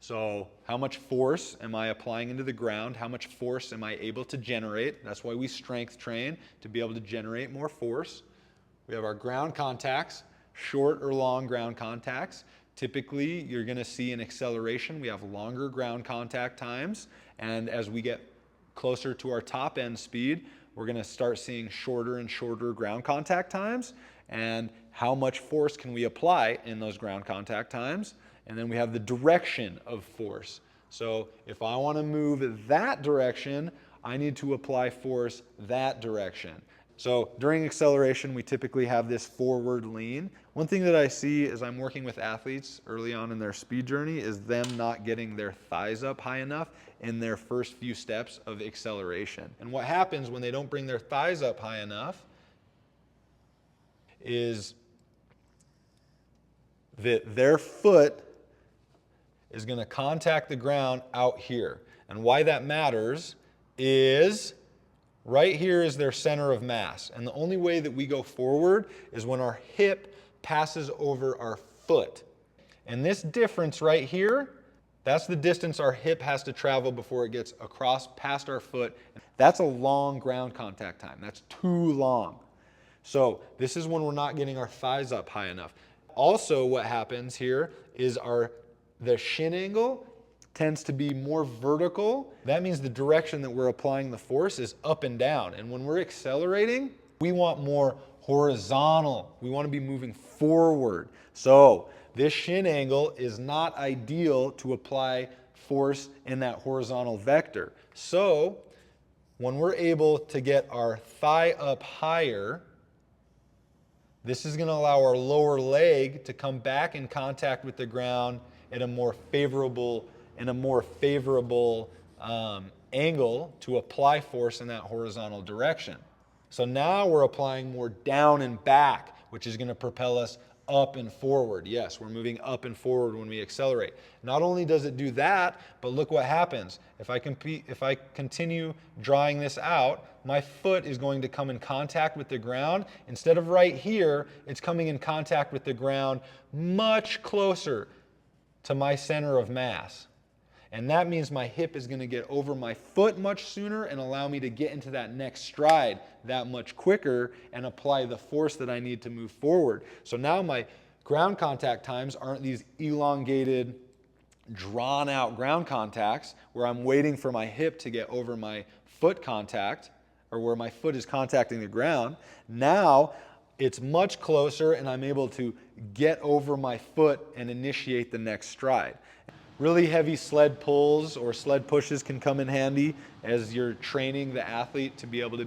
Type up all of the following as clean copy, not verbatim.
So how much force am I applying into the ground? How much force am I able to generate? That's why we strength train, to be able to generate more force. We have our ground contacts, short or long ground contacts. Typically, you're going to see in acceleration, we have longer ground contact times. And as we get closer to our top end speed, we're going to start seeing shorter and shorter ground contact times. And how much force can we apply in those ground contact times? And then we have the direction of force. So if I want to move that direction, I need to apply force that direction. So during acceleration, we typically have this forward lean. One thing that I see as I'm working with athletes early on in their speed journey is them not getting their thighs up high enough in their first few steps of acceleration. And what happens when they don't bring their thighs up high enough is that their foot is going to contact the ground out here. And why that matters is right here is their center of mass. And the only way that we go forward is when our hip passes over our foot. And this difference right here, that's the distance our hip has to travel before it gets across past our foot. That's a long ground contact time. That's too long. So this is when we're not getting our thighs up high enough. Also, what happens here is the shin angle tends to be more vertical. That means the direction that we're applying the force is up and down. And when we're accelerating, we want more horizontal. We want to be moving forward. So this shin angle is not ideal to apply force in that horizontal vector. So when we're able to get our thigh up higher, this is going to allow our lower leg to come back in contact with the ground at a more favorable angle to apply force in that horizontal direction. So now we're applying more down and back, which is going to propel us up and forward. Yes, we're moving up and forward when we accelerate. Not only does it do that, but look what happens. If I continue drawing this out, my foot is going to come in contact with the ground. Instead of right here, it's coming in contact with the ground much closer to my center of mass. And that means my hip is going to get over my foot much sooner and allow me to get into that next stride that much quicker and apply the force that I need to move forward. So now my ground contact times aren't these elongated, drawn out ground contacts where I'm waiting for my hip to get over my foot contact or where my foot is contacting the ground. Now it's much closer and I'm able to get over my foot and initiate the next stride. Really heavy sled pulls or sled pushes can come in handy as you're training the athlete to be able to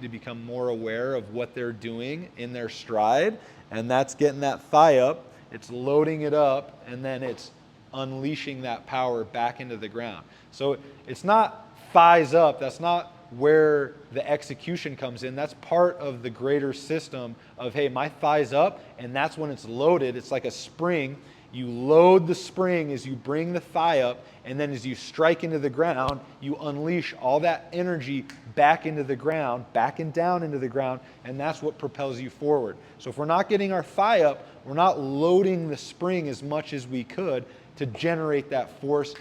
become more aware of what they're doing in their stride. And that's getting that thigh up, it's loading it up, and then it's unleashing that power back into the ground. So it's not thighs up, that's not where the execution comes in. That's part of the greater system of, hey, my thigh's up, and that's when it's loaded. It's like a spring. You load the spring as you bring the thigh up, and then as you strike into the ground, you unleash all that energy back into the ground, back and down into the ground, and that's what propels you forward. So if we're not getting our thigh up, we're not loading the spring as much as we could to generate that force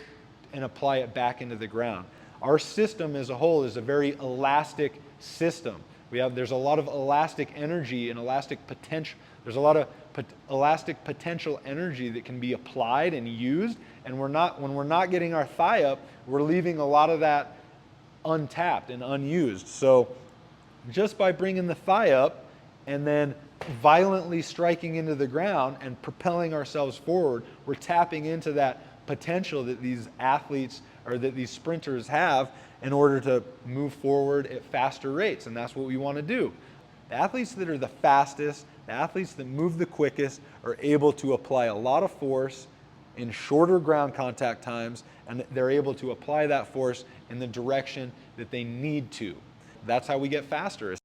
and apply it back into the ground. Our system as a whole is a very elastic system. There's a lot of elastic energy and elastic potential. There's a lot of elastic potential energy that can be applied and used. And when we're not getting our thigh up, we're leaving a lot of that untapped and unused. So just by bringing the thigh up and then violently striking into the ground and propelling ourselves forward, we're tapping into that potential that these athletes or that these sprinters have in order to move forward at faster rates. And that's what we want to do. The athletes that are the fastest, the athletes that move the quickest are able to apply a lot of force in shorter ground contact times, and they're able to apply that force in the direction that they need to. That's how we get faster.